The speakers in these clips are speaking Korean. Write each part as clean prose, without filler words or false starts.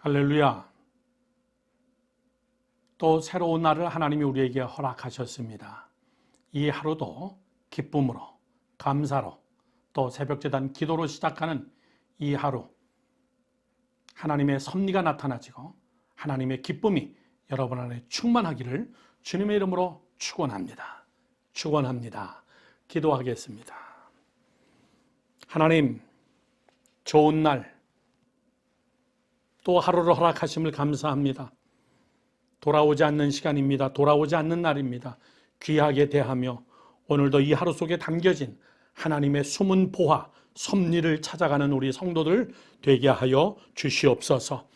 할렐루야. 또 새로운 날을 하나님이 우리에게 허락하셨습니다. 이 하루도 기쁨으로, 감사로, 또 새벽제단 기도로 시작하는 이 하루, 하나님의 섭리가 나타나지고 하나님의 기쁨이 여러분 안에 충만하기를 주님의 이름으로 축원합니다. 축원합니다. 기도하겠습니다. 하나님, 좋은 날, 또 하루를 허락하심을 감사합니다. 돌아오지 않는 시간입니다. 돌아오지 않는 날입니다. 귀하게 대하며 오늘도 이 하루 속에 담겨진 하나님의 숨은 보화, 섭리를 찾아가는 우리 성도들 되게 하여 주시옵소서.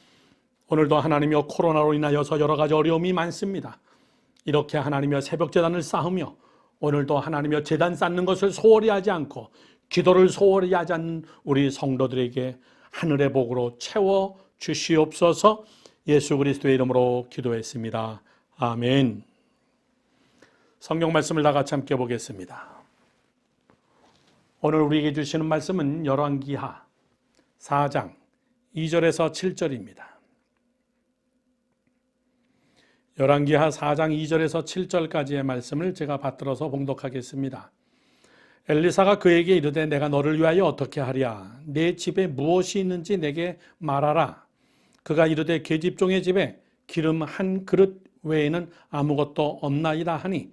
오늘도 하나님이여 코로나로 인하여서 여러 가지 어려움이 많습니다. 이렇게 하나님이여 새벽제단을 쌓으며 오늘도 하나님이여 제단 쌓는 것을 소홀히 하지 않고 기도를 소홀히 하지 않는 우리 성도들에게 하늘의 복으로 채워 주시옵소서. 예수 그리스도의 이름으로 기도했습니다. 아멘. 성경 말씀을 다 같이 함께 보겠습니다. 오늘 우리에게 주시는 말씀은 열왕기하 4장 2절에서 7절입니다. 열왕기하 4장 2절에서 7절까지의 말씀을 제가 받들어서 봉독하겠습니다. 엘리사가 그에게 이르되 내가 너를 위하여 어떻게 하랴? 내 집에 무엇이 있는지 내게 말하라. 그가 이르되 계집종의 집에 기름 한 그릇 외에는 아무것도 없나이다 하니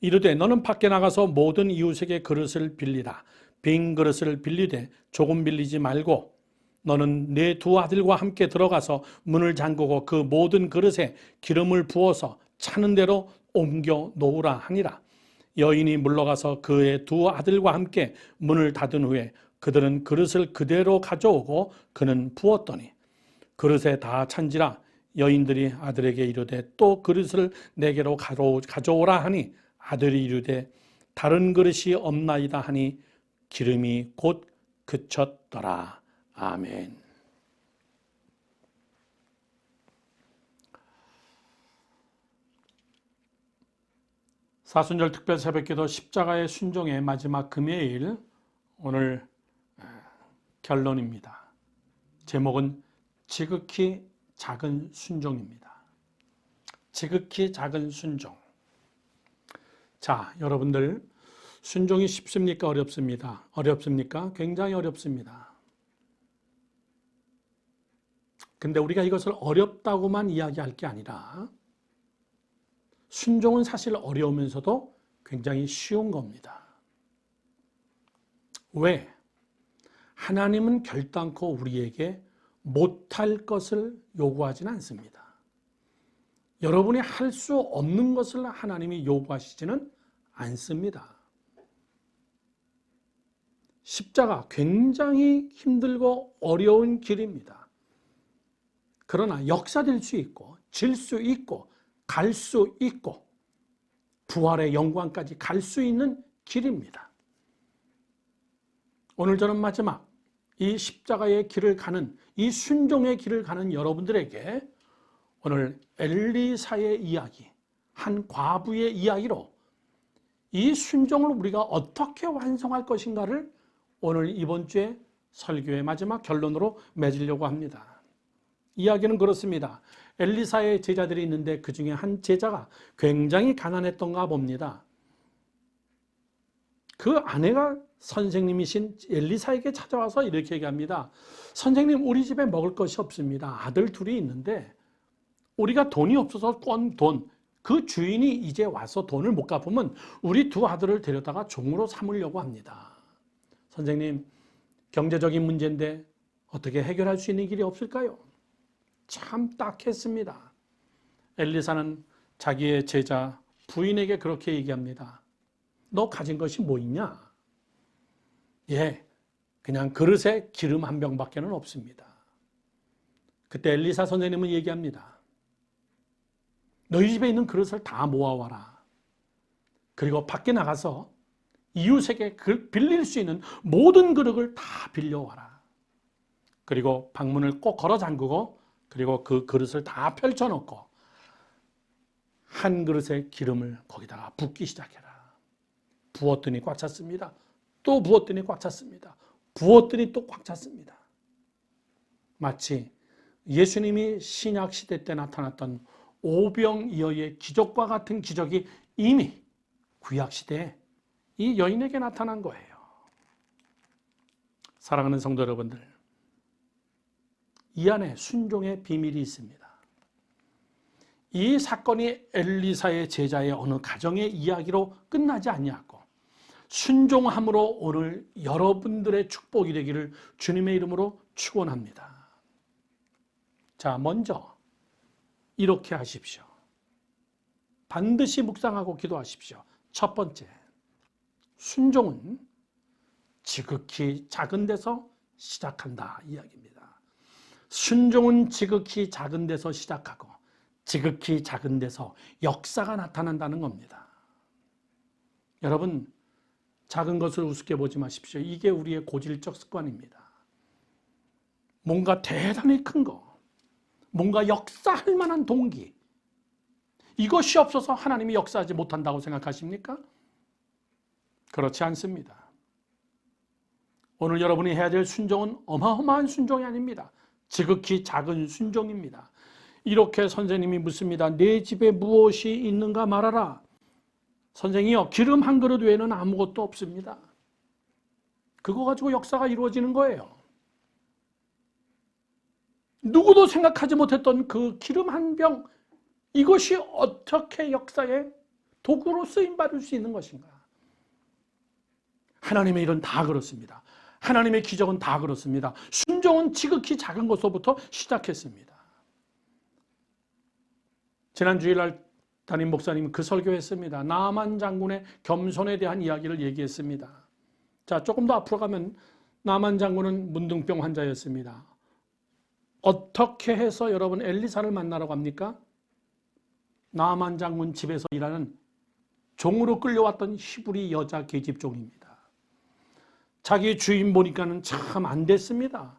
이르되 너는 밖에 나가서 모든 이웃에게 그릇을 빌리라. 빈 그릇을 빌리되 조금 빌리지 말고 너는 내 두 아들과 함께 들어가서 문을 잠그고 그 모든 그릇에 기름을 부어서 차는 대로 옮겨 놓으라 하니라. 여인이 물러가서 그의 두 아들과 함께 문을 닫은 후에 그들은 그릇을 그대로 가져오고 그는 부었더니 그릇에 다 찬지라. 여인들이 아들에게 이르되 또 그릇을 내게로 가져오라 하니 아들이 이르되 다른 그릇이 없나이다 하니 기름이 곧 그쳤더라. 아멘. 사순절 특별 새벽기도 십자가의 순종의 마지막 금요일, 오늘 결론입니다. 제목은 지극히 작은 순종입니다. 지극히 작은 순종. 자, 여러분들 순종이 쉽습니까? 어렵습니까? 어렵습니까? 굉장히 어렵습니다. 근데 우리가 이것을 어렵다고만 이야기할 게 아니라 순종은 사실 어려우면서도 굉장히 쉬운 겁니다. 왜? 하나님은 결단코 우리에게 못할 것을 요구하지는 않습니다. 여러분이 할 수 없는 것을 하나님이 요구하시지는 않습니다. 십자가 굉장히 힘들고 어려운 길입니다. 그러나 역사될 수 있고 질 수 있고 갈 수 있고 부활의 영광까지 갈 수 있는 길입니다. 오늘 저는 마지막 이 십자가의 길을 가는, 이 순종의 길을 가는 여러분들에게 오늘 엘리사의 이야기, 한 과부의 이야기로 이 순종을 우리가 어떻게 완성할 것인가를 오늘 이번 주에 설교의 마지막 결론으로 맺으려고 합니다. 이야기는 그렇습니다. 엘리사의 제자들이 있는데 그 중에 한 제자가 굉장히 가난했던가 봅니다. 그 아내가 선생님이신 엘리사에게 찾아와서 이렇게 얘기합니다. 선생님, 우리 집에 먹을 것이 없습니다. 아들 둘이 있는데 우리가 돈이 없어서 꼰 돈, 그 주인이 이제 와서 돈을 못 갚으면 우리 두 아들을 데려다가 종으로 삼으려고 합니다. 선생님, 경제적인 문제인데 어떻게 해결할 수 있는 길이 없을까요? 참 딱했습니다. 엘리사는 자기의 제자 부인에게 그렇게 얘기합니다. 너 가진 것이 뭐 있냐? 예, 그냥 그릇에 기름 한 병밖에는 없습니다. 그때 엘리사 선생님은 얘기합니다. 너희 집에 있는 그릇을 다 모아와라. 그리고 밖에 나가서 이웃에게 빌릴 수 있는 모든 그릇을 다 빌려와라. 그리고 방문을 꼭 걸어 잠그고 그리고 그 그릇을 다 펼쳐놓고 한 그릇의 기름을 거기다가 붓기 시작해라. 부었더니 꽉 찼습니다. 또 부었더니 꽉 찼습니다. 부었더니 또 꽉 찼습니다. 마치 예수님이 신약 시대 때 나타났던 오병이어의 기적과 같은 기적이 이미 구약 시대에 이 여인에게 나타난 거예요. 사랑하는 성도 여러분들, 이 안에 순종의 비밀이 있습니다. 이 사건이 엘리사의 제자의 어느 가정의 이야기로 끝나지 아니하고 순종함으로 오늘 여러분들의 축복이 되기를 주님의 이름으로 축원합니다. 자, 먼저 이렇게 하십시오. 반드시 묵상하고 기도하십시오. 첫 번째, 순종은 지극히 작은 데서 시작한다 이야기입니다. 순종은 지극히 작은 데서 시작하고 지극히 작은 데서 역사가 나타난다는 겁니다. 여러분, 작은 것을 우습게 보지 마십시오. 이게 우리의 고질적 습관입니다. 뭔가 대단히 큰 거, 뭔가 역사할 만한 동기, 이것이 없어서 하나님이 역사하지 못한다고 생각하십니까? 그렇지 않습니다. 오늘 여러분이 해야 될 순종은 어마어마한 순종이 아닙니다. 지극히 작은 순종입니다. 이렇게 선생님이 묻습니다. 내 집에 무엇이 있는가 말하라. 선생이요, 기름 한 그릇 외에는 아무것도 없습니다. 그거 가지고 역사가 이루어지는 거예요. 누구도 생각하지 못했던 그 기름 한 병, 이것이 어떻게 역사의 도구로 쓰임받을 수 있는 것인가? 하나님의 일은 다 그렇습니다. 하나님의 기적은 다 그렇습니다. 순종은 지극히 작은 것부터 시작했습니다. 지난 주일날 담임 목사님은 그 설교했습니다. 나만 장군의 겸손에 대한 이야기를 얘기했습니다. 자, 조금 더 앞으로 가면 나만 장군은 문둥병 환자였습니다. 어떻게 해서 여러분 엘리사를 만나러 갑니까? 나만 장군 집에서 일하는 종으로 끌려왔던 히브리 여자 계집종입니다. 자기 주인 보니까는 참 안 됐습니다.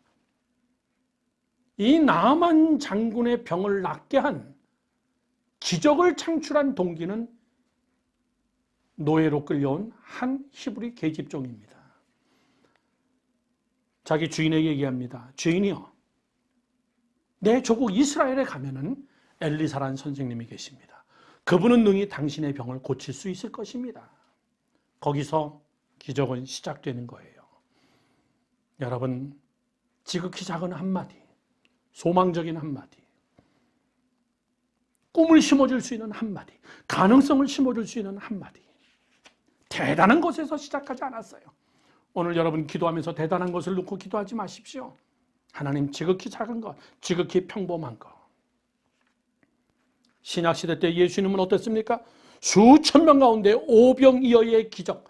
이 나만 장군의 병을 낫게 한 기적을 창출한 동기는 노예로 끌려온 한 히브리 계집종입니다. 자기 주인에게 얘기합니다. 주인이요, 내 조국 이스라엘에 가면은 엘리사라는 선생님이 계십니다. 그분은 능히 당신의 병을 고칠 수 있을 것입니다. 거기서 기적은 시작되는 거예요. 여러분, 지극히 작은 한마디, 소망적인 한마디, 꿈을 심어줄 수 있는 한마디, 가능성을 심어줄 수 있는 한마디, 대단한 것에서 시작하지 않았어요. 오늘 여러분 기도하면서 대단한 것을 놓고 기도하지 마십시오. 하나님, 지극히 작은 것, 지극히 평범한 것. 신약시대 때 예수님은 어땠습니까? 수천 명 가운데 오병이어의 기적.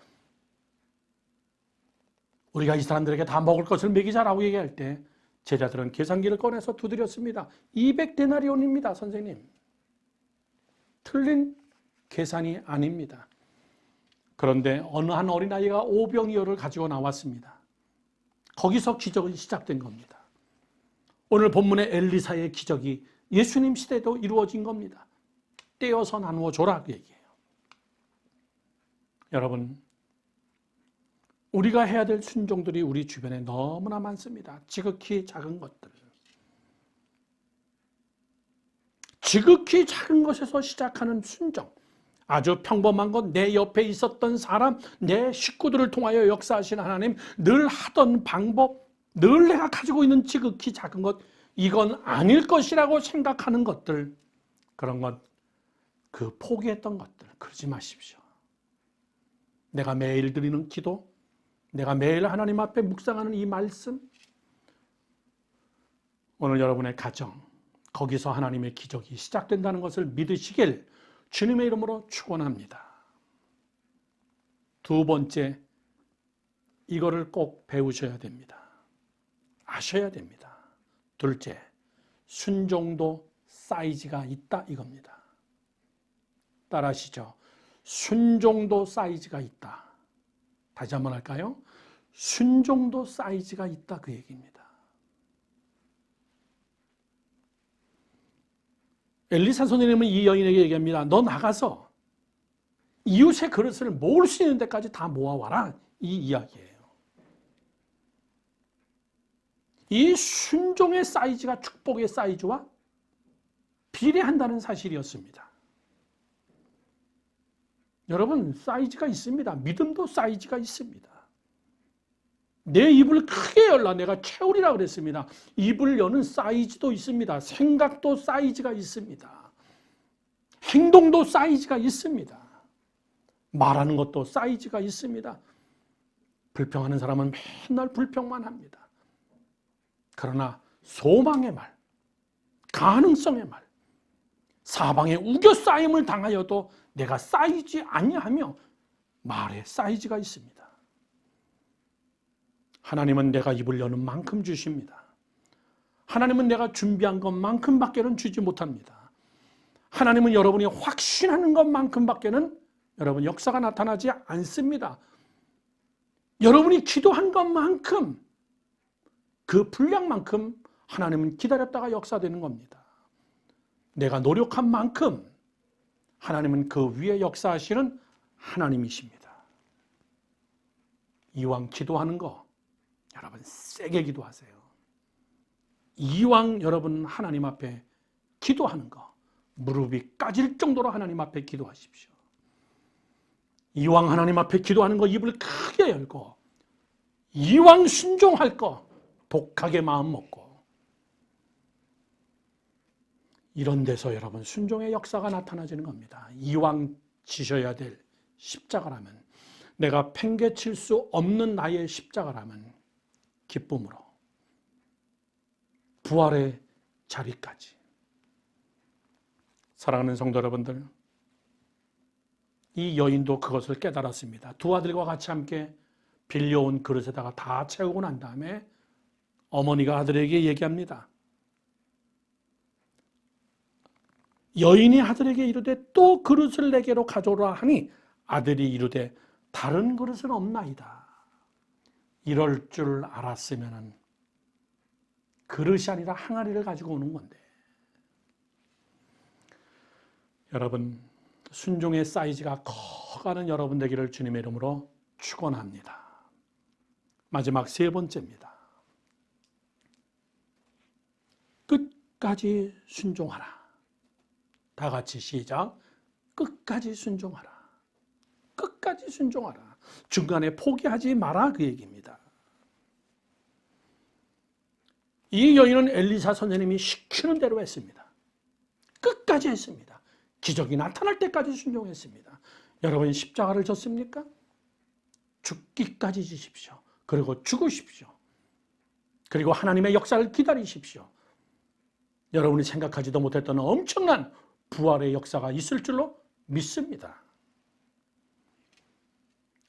우리가 이 사람들에게 다 먹을 것을 먹이자라고 얘기할 때 제자들은 계산기를 꺼내서 두드렸습니다. 200데나리온입니다, 선생님. 틀린 계산이 아닙니다. 그런데 어느 한 어린아이가 오병이어를 가지고 나왔습니다. 거기서 기적은 시작된 겁니다. 오늘 본문의 엘리사의 기적이 예수님 시대도 이루어진 겁니다. 떼어서 나누어 줘라 그 얘기예요. 여러분, 우리가 해야 될 순종들이 우리 주변에 너무나 많습니다. 지극히 작은 것들. 지극히 작은 것에서 시작하는 순종. 아주 평범한 것, 내 옆에 있었던 사람, 내 식구들을 통하여 역사하신 하나님, 늘 하던 방법, 늘 내가 가지고 있는 지극히 작은 것, 이건 아닐 것이라고 생각하는 것들, 그런 것, 그 포기했던 것들, 그러지 마십시오. 내가 매일 드리는 기도, 내가 매일 하나님 앞에 묵상하는 이 말씀, 오늘 여러분의 가정, 거기서 하나님의 기적이 시작된다는 것을 믿으시길 주님의 이름으로 축원합니다. 두 번째, 이거를 꼭 배우셔야 됩니다. 아셔야 됩니다. 둘째, 순종도 사이즈가 있다 이겁니다. 따라하시죠. 순종도 사이즈가 있다. 다시 한번 할까요? 순종도 사이즈가 있다 그 얘기입니다. 엘리사 선생님은 이 여인에게 얘기합니다. 너 나가서 이웃의 그릇을 모을 수 있는 데까지 다 모아와라 이 이야기예요. 이 순종의 사이즈가 축복의 사이즈와 비례한다는 사실이었습니다. 여러분, 사이즈가 있습니다. 믿음도 사이즈가 있습니다. 내 입을 크게 열라 내가 채우리라 그랬습니다. 입을 여는 사이즈도 있습니다. 생각도 사이즈가 있습니다. 행동도 사이즈가 있습니다. 말하는 것도 사이즈가 있습니다. 불평하는 사람은 맨날 불평만 합니다. 그러나 소망의 말, 가능성의 말, 사방에 우겨싸임을 당하여도 내가 쌓이지 아니하며 말에 사이즈가 있습니다. 하나님은 내가 입을 여는 만큼 주십니다. 하나님은 내가 준비한 것만큼밖에는 주지 못합니다. 하나님은 여러분이 확신하는 것만큼밖에는 여러분 역사가 나타나지 않습니다. 여러분이 기도한 것만큼 그 분량만큼 하나님은 기다렸다가 역사되는 겁니다. 내가 노력한 만큼 하나님은 그 위에 역사하시는 하나님이십니다. 이왕 기도하는 거 여러분 세게 기도하세요. 이왕 여러분 하나님 앞에 기도하는 거 무릎이 까질 정도로 하나님 앞에 기도하십시오. 이왕 하나님 앞에 기도하는 거 입을 크게 열고 이왕 순종할 거 독하게 마음 먹고 이런 데서 여러분 순종의 역사가 나타나지는 겁니다. 이왕 지셔야 될 십자가라면 내가 팽개칠 수 없는 나의 십자가라면 기쁨으로 부활의 자리까지. 사랑하는 성도 여러분들, 이 여인도 그것을 깨달았습니다. 두 아들과 같이 함께 빌려온 그릇에다가 다 채우고 난 다음에 어머니가 아들에게 얘기합니다. 여인이 아들에게 이르되 또 그릇을 내게로 가져오라 하니 아들이 이르되 다른 그릇은 없나이다. 이럴 줄 알았으면 그릇이 아니라 항아리를 가지고 오는 건데. 여러분, 순종의 사이즈가 커가는 여러분 되기를 주님의 이름으로 축원합니다. 마지막 세 번째입니다. 끝까지 순종하라. 다 같이 시작. 끝까지 순종하라. 끝까지 순종하라. 중간에 포기하지 마라 그 얘기입니다. 이 여인은 엘리사 선생님이 시키는 대로 했습니다. 끝까지 했습니다. 기적이 나타날 때까지 순종했습니다. 여러분 십자가를 졌습니까? 죽기까지 지십시오. 그리고 죽으십시오. 그리고 하나님의 역사를 기다리십시오. 여러분이 생각하지도 못했던 엄청난 부활의 역사가 있을 줄로 믿습니다.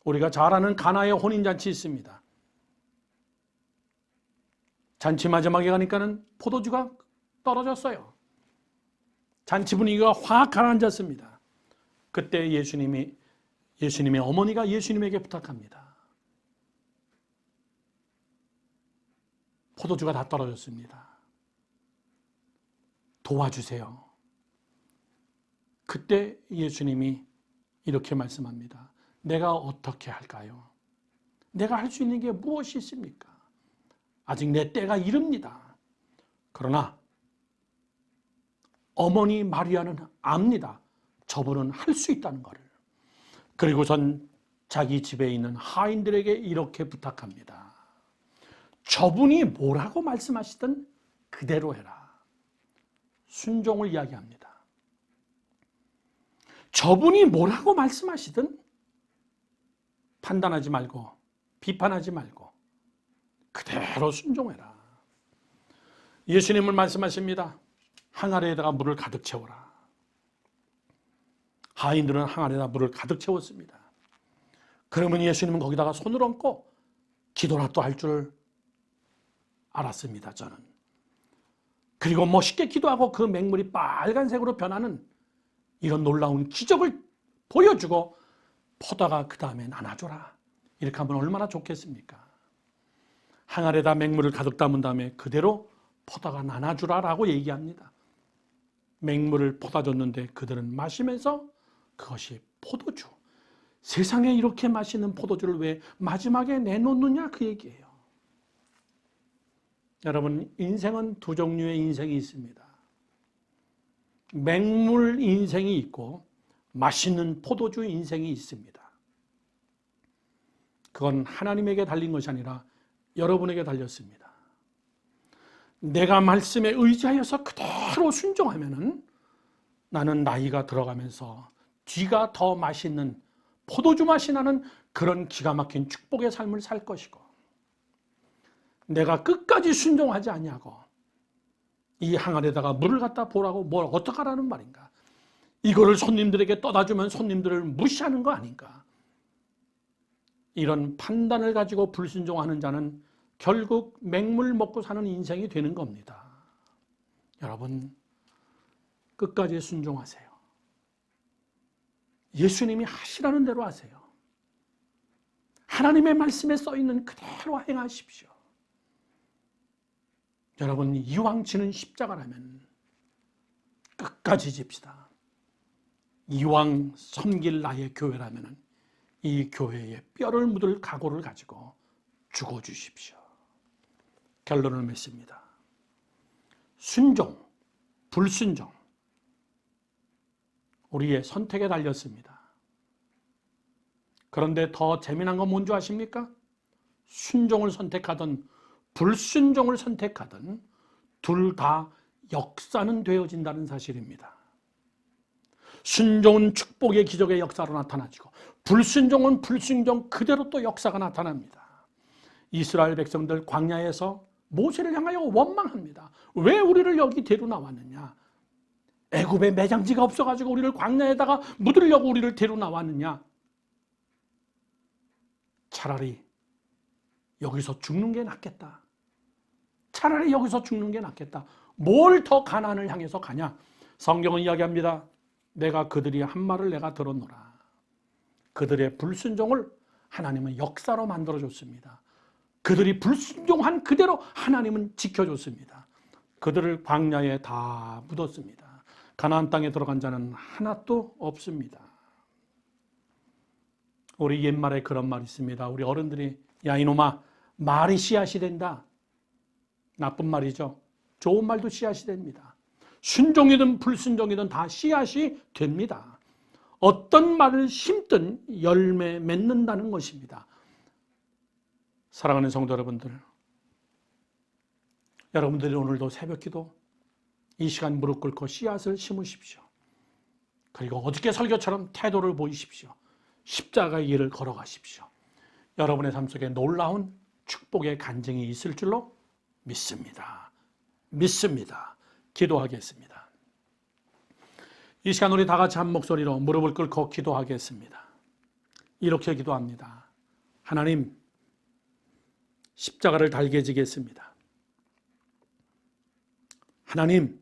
우리가 잘 아는 가나의 혼인잔치 있습니다. 잔치 마지막에 가니까는 포도주가 떨어졌어요. 잔치 분위기가 확 가라앉았습니다. 그때 예수님의 어머니가 예수님에게 부탁합니다. 포도주가 다 떨어졌습니다. 도와주세요. 그때 예수님이 이렇게 말씀합니다. 내가 어떻게 할까요? 내가 할 수 있는 게 무엇이 있습니까? 아직 내 때가 이릅니다. 그러나 어머니 마리아는 압니다. 저분은 할 수 있다는 것을. 그리고선 자기 집에 있는 하인들에게 이렇게 부탁합니다. 저분이 뭐라고 말씀하시든 그대로 해라. 순종을 이야기합니다. 저분이 뭐라고 말씀하시든 판단하지 말고 비판하지 말고 그대로 순종해라. 예수님은 말씀하십니다. 항아리에다가 물을 가득 채워라. 하인들은 항아리에다 물을 가득 채웠습니다. 그러면 예수님은 거기다가 손을 얹고 기도나 또 할 줄 알았습니다. 저는. 그리고 멋있게 기도하고 그 맹물이 빨간색으로 변하는 이런 놀라운 기적을 보여주고 포도가 그 다음에 나눠줘라. 이렇게 하면 얼마나 좋겠습니까? 항아리에다 맹물을 가득 담은 다음에 그대로 포도가 나눠주라라고 얘기합니다. 맹물을 퍼다 줬는데 그들은 마시면서 그것이 포도주. 세상에 이렇게 맛있는 포도주를 왜 마지막에 내놓느냐 그 얘기예요. 여러분, 인생은 두 종류의 인생이 있습니다. 맹물 인생이 있고 맛있는 포도주 인생이 있습니다. 그건 하나님에게 달린 것이 아니라 여러분에게 달렸습니다. 내가 말씀에 의지하여서 그대로 순종하면은 나는 나이가 들어가면서 뒤가 더 맛있는 포도주 맛이 나는 그런 기가 막힌 축복의 삶을 살 것이고, 내가 끝까지 순종하지 아니하고 이 항아리에다가 물을 갖다 보라고 뭘 어떡하라는 말인가, 이거를 손님들에게 떠다주면 손님들을 무시하는 거 아닌가, 이런 판단을 가지고 불순종하는 자는 결국 맹물 먹고 사는 인생이 되는 겁니다. 여러분, 끝까지 순종하세요. 예수님이 하시라는 대로 하세요. 하나님의 말씀에 써있는 그대로 행하십시오. 여러분, 이왕 지는 십자가라면 끝까지 집시다. 이왕 섬길 나의 교회라면 이 교회에 뼈를 묻을 각오를 가지고 죽어주십시오. 결론을 맺습니다. 순종, 불순종, 우리의 선택에 달렸습니다. 그런데 더 재미난 건 뭔지 아십니까? 순종을 선택하든 불순종을 선택하든 둘 다 역사는 되어진다는 사실입니다. 순종은 축복의 기적의 역사로 나타나지고 불순종은 불순종 그대로 또 역사가 나타납니다. 이스라엘 백성들 광야에서 모세를 향하여 원망합니다. 왜 우리를 여기 데려 나왔느냐? 애굽에 매장지가 없어가지고 우리를 광야에다가 묻으려고 우리를 데려 나왔느냐? 차라리 여기서 죽는 게 낫겠다. 차라리 여기서 죽는 게 낫겠다. 뭘 더 가나안을 향해서 가냐? 성경은 이야기합니다. 내가 그들이 한 말을 내가 들었노라. 그들의 불순종을 하나님은 역사로 만들어줬습니다. 그들이 불순종한 그대로 하나님은 지켜줬습니다. 그들을 광야에 다 묻었습니다. 가나안 땅에 들어간 자는 하나도 없습니다. 우리 옛말에 그런 말이 있습니다. 우리 어른들이 야 이놈아 말이 씨앗이 된다. 나쁜 말이죠. 좋은 말도 씨앗이 됩니다. 순종이든 불순종이든 다 씨앗이 됩니다. 어떤 말을 심든 열매 맺는다는 것입니다. 사랑하는 성도 여러분들, 여러분들이 오늘도 새벽기도 이 시간 무릎 꿇고 씨앗을 심으십시오. 그리고 어저께 설교처럼 태도를 보이십시오. 십자가의 길을 걸어가십시오. 여러분의 삶 속에 놀라운 축복의 간증이 있을 줄로 믿습니다. 믿습니다. 기도하겠습니다. 이 시간 우리 다 같이 한 목소리로 무릎을 꿇고 기도하겠습니다. 이렇게 기도합니다. 하나님, 십자가를 달게 지겠습니다. 하나님,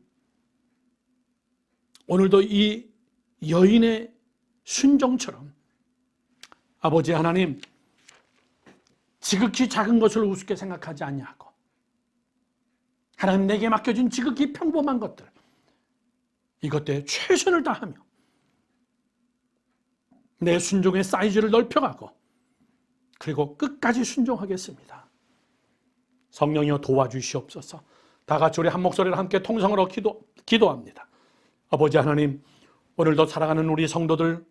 오늘도 이 여인의 순종처럼 아버지 하나님, 지극히 작은 것을 우습게 생각하지 아니하고 하나님 내게 맡겨진 지극히 평범한 것들, 이것들에 최선을 다하며 내 순종의 사이즈를 넓혀가고 그리고 끝까지 순종하겠습니다. 성령이여 도와주시옵소서. 다 같이 우리 한 목소리를 함께 통성으로 기도합니다. 아버지 하나님, 오늘도 사랑하는 우리 성도들,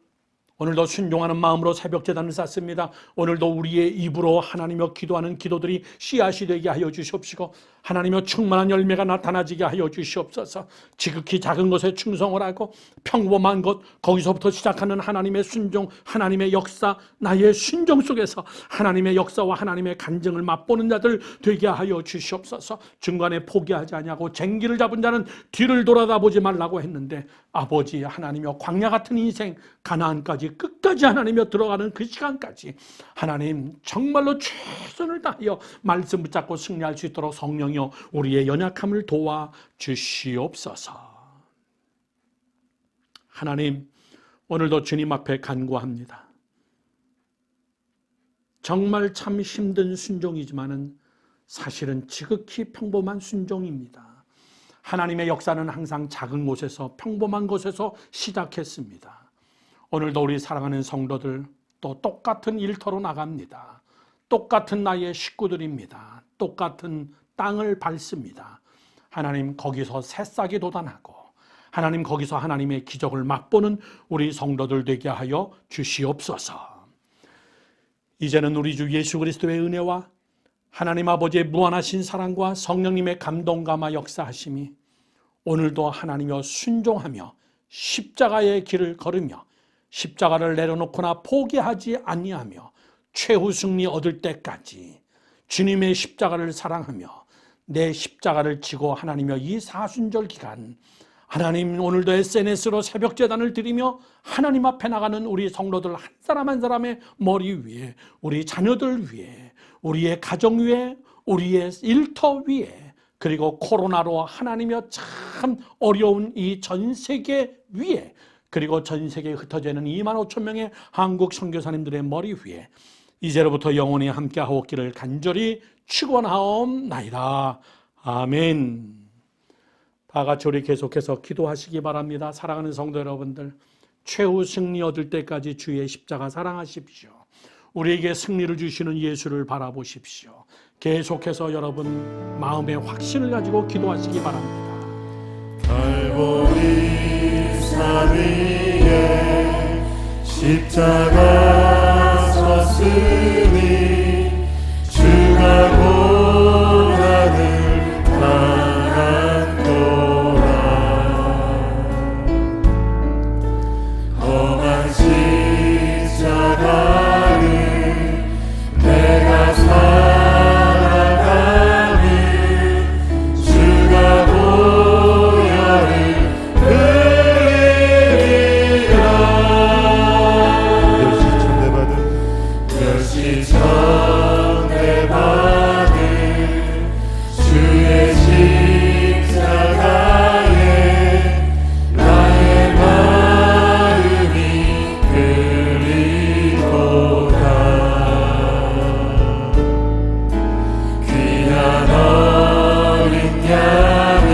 오늘도 순종하는 마음으로 새벽제단을 쌓습니다. 오늘도 우리의 입으로 하나님여 기도하는 기도들이 씨앗이 되게 하여 주시옵시고 하나님여 충만한 열매가 나타나지게 하여 주시옵소서. 지극히 작은 것에 충성을 하고 평범한 것, 거기서부터 시작하는 하나님의 순종, 하나님의 역사, 나의 순종 속에서 하나님의 역사와 하나님의 간증을 맛보는 자들 되게 하여 주시옵소서. 중간에 포기하지 아니하고 쟁기를 잡은 자는 뒤를 돌아다보지 말라고 했는데 아버지 하나님여 광야 같은 인생, 가나안까지 끝까지 하나님여 들어가는 그 시간까지 하나님 정말로 최선을 다하여 말씀 붙잡고 승리할 수 있도록 성령이여 우리의 연약함을 도와 주시옵소서. 하나님, 오늘도 주님 앞에 간구합니다. 정말 참 힘든 순종이지만은 사실은 지극히 평범한 순종입니다. 하나님의 역사는 항상 작은 곳에서 평범한 곳에서 시작했습니다. 오늘도 우리 사랑하는 성도들 또 똑같은 일터로 나갑니다. 똑같은 나이의 식구들입니다. 똑같은 땅을 밟습니다. 하나님 거기서 새싹이 돋아나고 하나님 거기서 하나님의 기적을 맛보는 우리 성도들 되게 하여 주시옵소서. 이제는 우리 주 예수 그리스도의 은혜와 하나님 아버지의 무한하신 사랑과 성령님의 감동감화 역사하심이 오늘도 하나님여 순종하며 십자가의 길을 걸으며 십자가를 내려놓거나 포기하지 아니하며 최후 승리 얻을 때까지 주님의 십자가를 사랑하며 내 십자가를 지고 하나님여 이 사순절 기간 하나님 오늘도 SNS로 새벽제단을 드리며 하나님 앞에 나가는 우리 성도들 한 사람 한 사람의 머리 위에 우리 자녀들 위에 우리의 가정 위에 우리의 일터 위에 그리고 코로나로 하나님여 참 어려운 이 전 세계 위에 그리고 전 세계에 흩어져 있는 2만 5천 명의 한국 선교사님들의 머리 위에 이제로부터 영원히 함께하옵기를 간절히 축원하옵나이다. 아멘. 다 같이 우리 계속해서 기도하시기 바랍니다. 사랑하는 성도 여러분들, 최후 승리 얻을 때까지 주의 십자가 사랑하십시오. 우리에게 승리를 주시는 예수를 바라보십시오. 계속해서 여러분 마음의 확신을 가지고 기도하시기 바랍니다. 갈보리 산 위에 십자가 섰으니 주가 고난을 당한도라. 험한 십자가를 내가 살아가니 주가 보혈을 흘리리라. 멸시 천대받은 주의 십자가에 나의 마음이 끌리도다. 귀한 어린 양이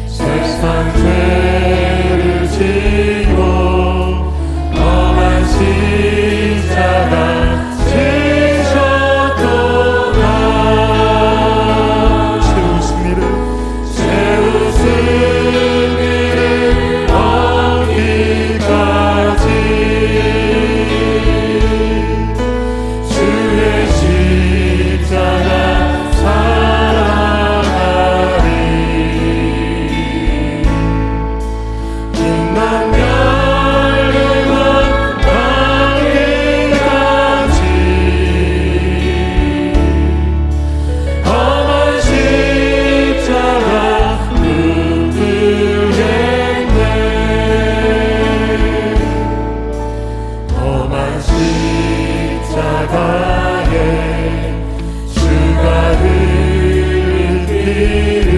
세상 죄를 지고 험한 십자가 지셨도다. 최후 승리를 얻기까지 주의 십자가 살아가리. 빛난 멸류관 받기까지 험한 십자가 붙들겠네. 험한 십자가에 주가 흘릴 피를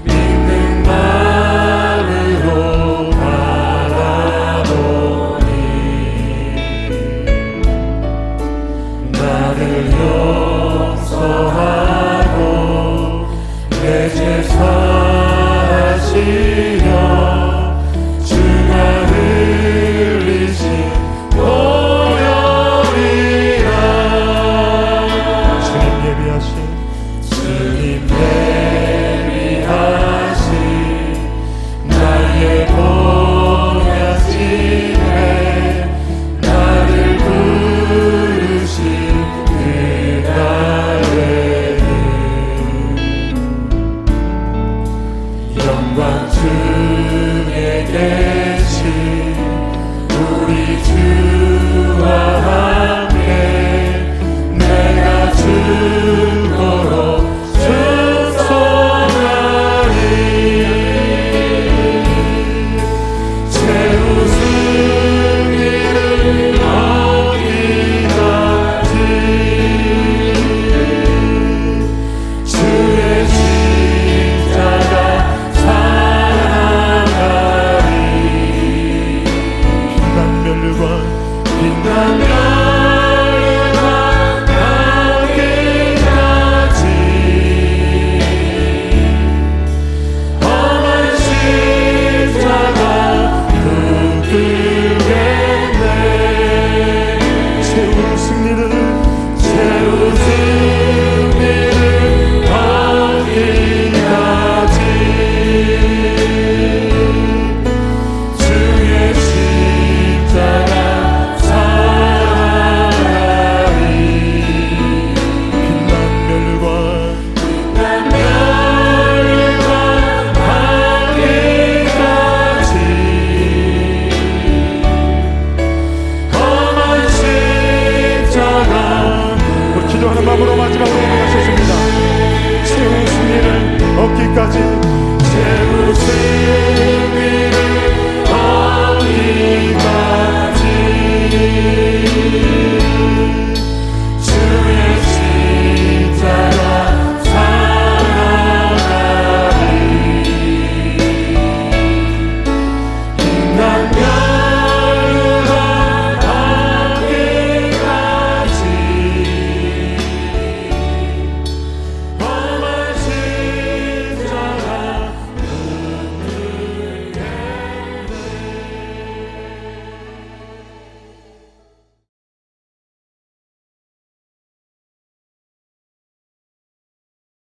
믿는 마음으로 바라보니 나를 용서하고 내 죄 사하시려 주가 흘리신 보혈이라. 주님 예비하신 나의 보혈집에 나를 부르신 그날에는 영광 주에게